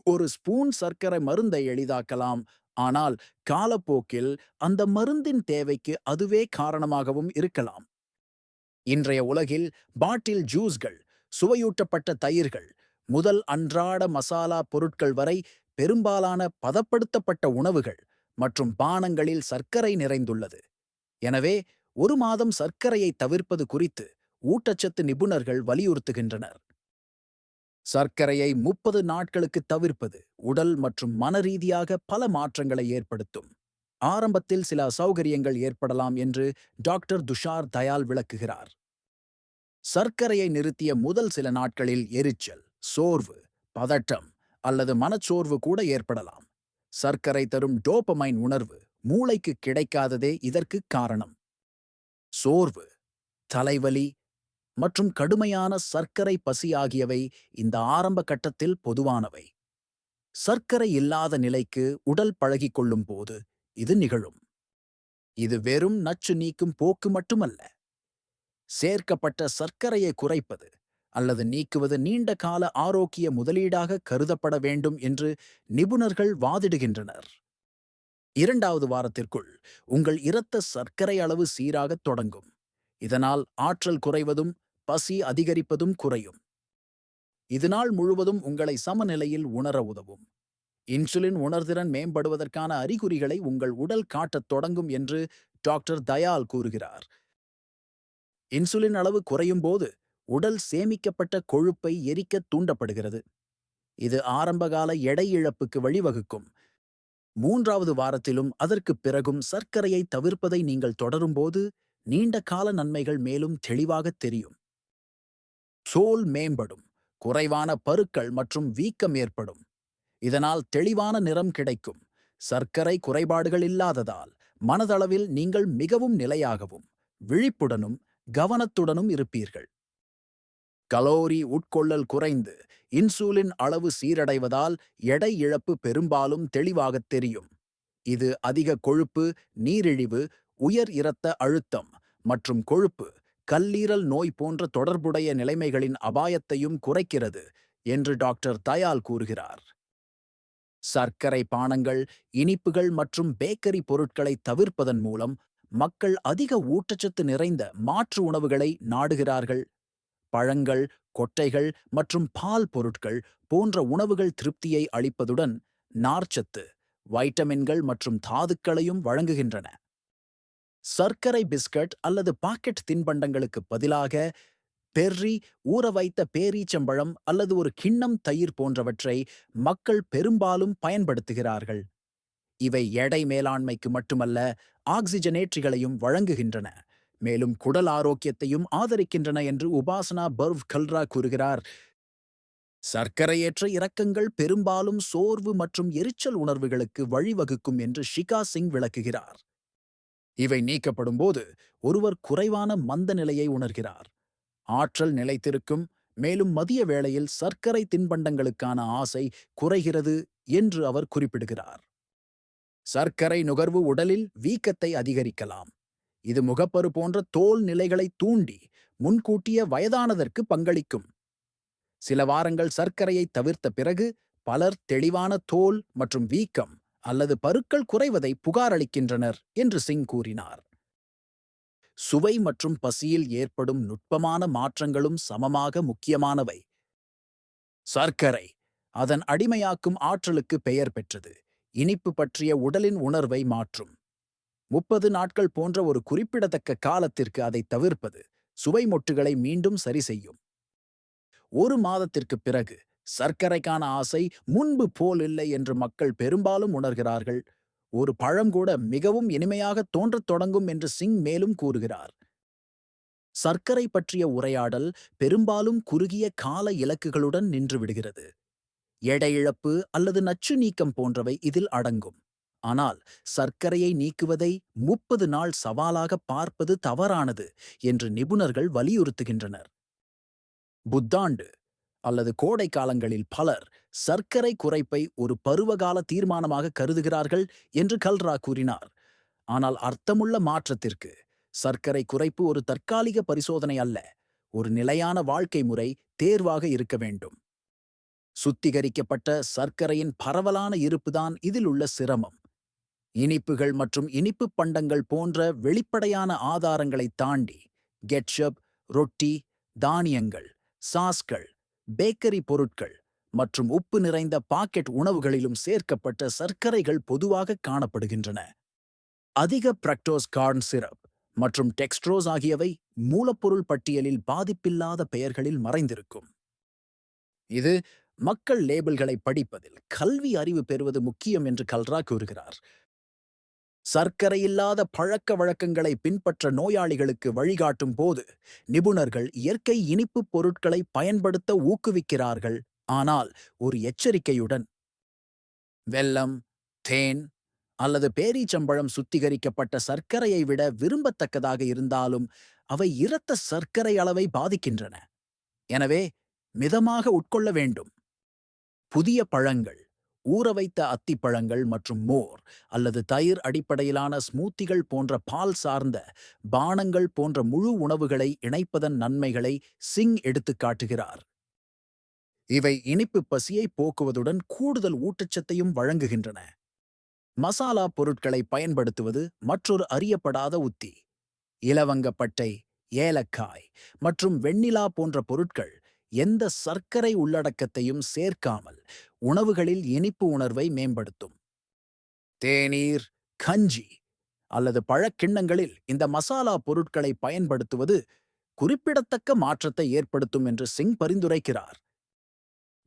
ஒரு ஸ்பூன் சர்க்கரை மருந்தை எளிதாக்கலாம், ஆனால் காலப்போக்கில் அந்த மருந்தின் தேவைக்கு அதுவே காரணமாகவும் இருக்கலாம். இன்றைய உலகில் பாட்டில் ஜூஸ்கள், சுவையூட்டப்பட்ட தயிர்கள் முதல் அன்றாட மசாலா பொருட்கள் வரை பெரும்பாலான பதப்படுத்தப்பட்ட உணவுகள் மற்றும் பானங்களில் சர்க்கரை நிறைந்துள்ளது. எனவே, ஒரு மாதம் சர்க்கரையை தவிர்ப்பது குறித்து ஊட்டச்சத்து நிபுணர்கள் வலியுறுத்துகின்றனர். சர்க்கரையை 30 நாட்களுக்கு தவிர்ப்பது உடல் மற்றும் மனரீதியாக பல மாற்றங்களை ஏற்படுத்தும். ஆரம்பத்தில் சில அசௌகரியங்கள் ஏற்படலாம் என்று டாக்டர் துஷார் தயால் விளக்குகிறார். சர்க்கரையை நிறுத்திய முதல் சில நாட்களில் எரிச்சல், சோர்வு, பதட்டம் அல்லது மனச்சோர்வு கூட ஏற்படலாம். சர்க்கரை தரும் டோபமைன் உணர்வு மூளைக்கு கிடைக்காததே இதற்கு காரணம். சோர்வு, தலைவலி மற்றும் கடுமையான சர்க்கரை பசி ஆகியவை இந்த ஆரம்ப கட்டத்தில் பொதுவானவை. சர்க்கரை இல்லாத நிலைக்கு உடல் பழகிக் கொள்ளும் போது இது நிகழும். இது வெறும் நச்சு நீக்கும் போக்கு மட்டுமல்ல. சேர்க்கப்பட்ட சர்க்கரையை குறைப்பது அல்லது நீக்குவது நீண்ட கால ஆரோக்கிய முதலீடாக கருதப்பட வேண்டும் என்று நிபுணர்கள் வாதிடுகின்றனர். 2வது வாரத்திற்குள் உங்கள் இரத்த சர்க்கரை அளவு சீராகத் தொடங்கும். இதனால் ஆற்றல் குறைவதும் பசி அதிகரிப்பதும் குறையும். இது நாள் முழுவதும் உங்களை சமநிலையில் உணர உதவும். இன்சுலின் உணர்திறன் மேம்படுவதற்கான அறிகுறிகளை உங்கள் உடல் காட்டத் தொடங்கும் என்று டாக்டர் தயால் கூறுகிறார். இன்சுலின் அளவு குறையும் போது உடல் சேமிக்கப்பட்ட கொழுப்பை எரிக்க தூண்டப்படுகிறது. இது ஆரம்பகால எடை இழப்புக்கு வழிவகுக்கும். 3வது வாரத்திலும் அதற்குப் பிறகும் சர்க்கரையை தவிர்ப்பதை நீங்கள் தொடரும்போது நீண்ட கால நன்மைகள் மேலும் தெளிவாகத் தெரியும். தோல் மேம்படும், குறைவான பருக்கள் மற்றும் வீக்கம் ஏற்படும். இதனால் தெளிவான நிறம் கிடைக்கும். சர்க்கரை குறைபாடுகள் இல்லாததால் மனதளவில் நீங்கள் மிகவும் நிலையாகவும் விழிப்புடனும் கவனத்துடனும் இருப்பீர்கள். கலோரி உட்கொள்ளல் குறைந்து இன்சுலின் அளவு சீரடைவதால் எடை இழப்பு பெரும்பாலும் தெளிவாகத் தெரியும். இது அதிக கொழுப்பு, நீரிழிவு, உயர் இரத்த அழுத்தம் மற்றும் கொழுப்பு, கல்லீரல் நோய் போன்ற தொடர்புடைய நிலைமைகளின் அபாயத்தையும் குறைக்கிறது என்று டாக்டர் தயால் கூறுகிறார். சர்க்கரை பானங்கள், இனிப்புகள் மற்றும் பேக்கரி பொருட்களை தவிர்ப்பதன் மூலம் மக்கள் அதிக ஊட்டச்சத்து நிறைந்த மாற்று உணவுகளை நாடுகிறார்கள். பழங்கள், கொட்டைகள் மற்றும் பால் பொருட்கள் போன்ற உணவுகள் திருப்தியை அளிப்பதுடன் நார்ச்சத்து, வைட்டமின்கள் மற்றும் தாதுக்களையும் வழங்குகின்றன. சர்க்கரை பிஸ்கட் அல்லது பாக்கெட் தின்பண்டங்களுக்கு பதிலாக பெர்ரி, ஊற வைத்த பேரீச்சம்பழம் அல்லது ஒரு கிண்ணம் தயிர் போன்றவற்றை மக்கள் பெரும்பாலும் பயன்படுத்துகிறார்கள். இவை எடை மேலாண்மைக்கு மட்டுமல்ல, ஆக்சிஜனேற்றிகளையும் வழங்குகின்றன, மேலும் குடல் ஆரோக்கியத்தையும் ஆதரிக்கின்றன என்று உபாசனா பர்வ் கல்ரா கூறுகிறார். சர்க்கரையேற்ற இறக்கங்கள் பெரும்பாலும் சோர்வு மற்றும் எரிச்சல் உணர்வுகளுக்கு வழிவகுக்கும் என்று ஷிகா சிங் விளக்குகிறார். இவை நீக்கப்படும்போது ஒருவர் குறைவான மந்த நிலையை உணர்கிறார். ஆற்றல் நிலைத்திருக்கும், மேலும் மதிய வேளையில் சர்க்கரை தின்பண்டங்களுக்கான ஆசை குறைகிறது என்று அவர் குறிப்பிடுகிறார். சர்க்கரை நுகர்வு உடலில் வீக்கத்தை அதிகரிக்கலாம். இது முகப்பரு போன்ற தோல் நிலைகளை தூண்டி முன்கூட்டிய வயதானதற்கு பங்களிக்கும். சில வாரங்கள் சர்க்கரையை தவிர்த்த பிறகு பலர் தெளிவான தோல் மற்றும் வீக்கம் அல்லது பருக்கள் குறைவதை புகாரளிக்கின்றனர் என்று சிங் கூறினார். சுவை மற்றும் பசியில் ஏற்படும் நுட்பமான மாற்றங்களும் சமமாக முக்கியமானவை. சர்க்கரை அதன் அடிமையாக்கும் ஆற்றலுக்கு பெயர் பெற்றது. இனிப்பு பற்றிய உடலின் உணர்வை மாற்றும். 30 நாட்கள் போன்ற ஒரு குறிப்பிடத்தக்க காலத்திற்கு அதை தவிர்ப்பது சுவை மொட்டுகளை மீண்டும் சரி செய்யும். ஒரு மாதத்திற்கு பிறகு சர்க்கரைக்கான ஆசை முன்பு போல் இல்லை என்று மக்கள் பெரும்பாலும் உணர்கிறார்கள். ஒரு பழம் கூட மிகவும் இனிமையாக தோன்றத் தொடங்கும் என்று சிங் மேலும் கூறுகிறார். சர்க்கரை பற்றிய உரையாடல் பெரும்பாலும் குறுகிய கால இலக்குகளுடன் நின்றுவிடுகிறது. எடை இழப்பு அல்லது நச்சு நீக்கம் போன்றவை இதில் அடங்கும். ஆனால் சர்க்கரையை நீக்குவதை 30 நாள் சவாலாக பார்ப்பது தவறானது என்று நிபுணர்கள் வலியுறுத்துகின்றனர். புத்தாண்டு அல்லது கோடை காலங்களில் பலர் சர்க்கரை குறைப்பை ஒரு பருவகால தீர்மானமாக கருதுகிறார்கள் என்று கல்ரா கூறினார். ஆனால் அர்த்தமுள்ள மாற்றத்திற்கு சர்க்கரை குறைப்பு ஒரு தற்காலிக பரிசோதனை அல்ல, ஒரு நிலையான வாழ்க்கை முறை தேர்வாக இருக்க வேண்டும். சுத்திகரிக்கப்பட்ட சர்க்கரையின் பரவலான இருப்புதான் இதில் உள்ள சிரமம். இனிப்புகள் மற்றும் இனிப்புப் பண்டங்கள் போன்ற வெளிப்படையான ஆதாரங்களைத் தாண்டி கெட்சப், ரொட்டி, தானியங்கள், சாஸ்கள், பேக்கரி பொருட்கள் மற்றும் உப்பு நிறைந்த பாக்கெட் உணவுகளிலும் சேர்க்கப்பட்ட சர்க்கரைகள் பொதுவாக காணப்படுகின்றன. அதிக பிரக்டோஸ் கார்ன் சிரப் மற்றும் டெக்ஸ்ட்ரோஸ் ஆகியவை மூலப்பொருள் பட்டியலில் பாதிப்பில்லாத பெயர்களில் மறைந்திருக்கும். இது மக்கள் லேபிள்களை படிப்பதில் கல்வி அறிவு பெறுவது முக்கியம் என்று கல்ரா கூறுகிறார். சர்க்கரையில்லாத பழக்க வழக்கங்களை பின்பற்ற நோயாளிகளுக்கு வழிகாட்டும் போது நிபுணர்கள் இயற்கை இனிப்புப் பொருட்களை பயன்படுத்த ஊக்குவிக்கிறார்கள், ஆனால் ஒரு எச்சரிக்கையுடன். வெல்லம், தேன் அல்லது பேரீச்சம்பழம் சுத்திகரிக்கப்பட்ட சர்க்கரையை விட விரும்பத்தக்கதாக இருந்தாலும் அவை இரத்த சர்க்கரை அளவை பாதிக்கின்றன. எனவே மிதமாக உட்கொள்ள வேண்டும். புதிய பழங்கள், ஊறவைத்த அத்திப்பழங்கள் மற்றும் மோர் அல்லது தயிர் அடிப்படையிலான ஸ்மூத்திகள் போன்ற பால் சார்ந்த பானங்கள் போன்ற முழு உணவுகளை இணைப்பதன் நன்மைகளை சிங் எடுத்துக் காட்டுகிறார். இவை இனிப்பு பசியை போக்குவதுடன் கூடுதல் ஊட்டச்சத்தையும் வழங்குகின்றன. மசாலா பொருட்களை பயன்படுத்துவது மற்றொரு அறியப்படாத உத்தி. இலவங்கப்பட்டை, ஏலக்காய் மற்றும் வெண்ணிலா போன்ற பொருட்கள் எந்த சர்க்கரை உள்ளடக்கத்தையும் சேர்க்காமல் உணவுகளில் இனிப்பு உணர்வை மேம்படுத்தும். தேநீர், கஞ்சி அல்லது பழக்கிண்ணங்களில் இந்த மசாலா பொருட்களை பயன்படுத்துவது குறிப்பிடத்தக்க மாற்றத்தை ஏற்படுத்தும் என்று சிங் பரிந்துரைக்கிறார்.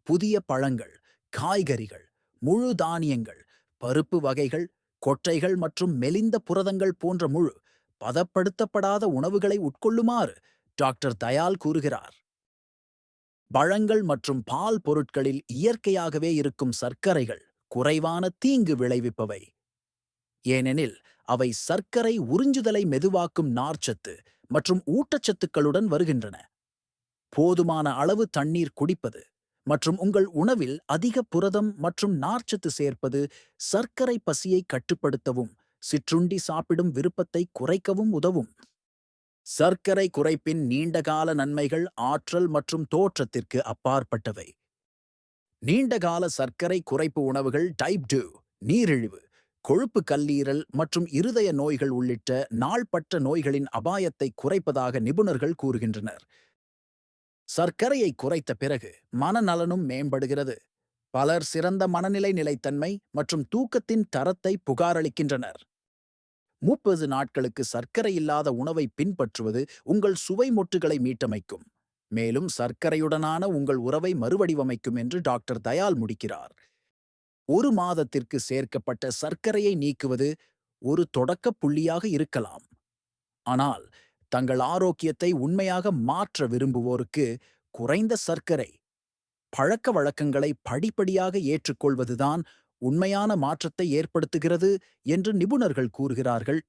புதிய பழங்கள், காய்கறிகள், முழு தானியங்கள், பருப்பு வகைகள், கொட்டைகள் மற்றும் மெலிந்த புரதங்கள் போன்ற முழு பதப்படுத்தப்படாத உணவுகளை உட்கொள்ளுமாறு டாக்டர் தயால் கூறுகிறார். பழங்கள் மற்றும் பால் பொருட்களில் இயற்கையாகவே இருக்கும் சர்க்கரைகள் குறைவான தீங்கு விளைவிப்பவை, ஏனெனில் அவை சர்க்கரை உறிஞ்சுதலை மெதுவாக்கும் நார்ச்சத்து மற்றும் ஊட்டச்சத்துக்களுடன் வருகின்றன. போதுமான அளவு தண்ணீர் குடிப்பது மற்றும் உங்கள் உணவில் அதிக புரதம் மற்றும் நார்ச்சத்து சேர்ப்பது சர்க்கரை பசியை கட்டுப்படுத்தவும் சிற்றுண்டி சாப்பிடும் விருப்பத்தை குறைக்கவும் உதவும். சர்க்கரை குறைப்பின் நீண்டகால நன்மைகள் ஆற்றல் மற்றும் தோற்றத்திற்கு அப்பாற்பட்டவை. நீண்டகால சர்க்கரை குறைப்பு உணவுகள் டைப் 2, நீரிழிவு, கொழுப்பு கல்லீரல் மற்றும் இருதய நோய்கள் உள்ளிட்ட நாள்பட்ட நோய்களின் அபாயத்தை குறைப்பதாக நிபுணர்கள் கூறுகின்றனர். சர்க்கரையை குறைத்த பிறகு மனநலனும் மேம்படுகிறது. பலர் சிறந்த மனநிலை நிலைத்தன்மை மற்றும் தூக்கத்தின் தரத்தை புகாரளிக்கின்றனர். 30 நாட்களுக்கு சர்க்கரை இல்லாத உணவை பின்பற்றுவது உங்கள் சுவை மொட்டுகளை மீட்டமைக்கும், மேலும் சர்க்கரையுடனான உங்கள் உறவை மறுவடிவமைக்கும் என்று டாக்டர் தயால் முடிக்கிறார். 1 மாதத்திற்கு சேர்க்கப்பட்ட சர்க்கரையை நீக்குவது ஒரு தொடக்க புள்ளியாக இருக்கலாம், ஆனால் தங்கள் ஆரோக்கியத்தை உண்மையாக மாற்ற விரும்புவோருக்கு குறைந்த சர்க்கரை பழக்க வழக்கங்களை படிப்படியாக ஏற்றுக்கொள்வதுதான் உண்மையான மாற்றத்தை ஏற்படுத்துகிறது என்று நிபுணர்கள் கூறுகிறார்கள்.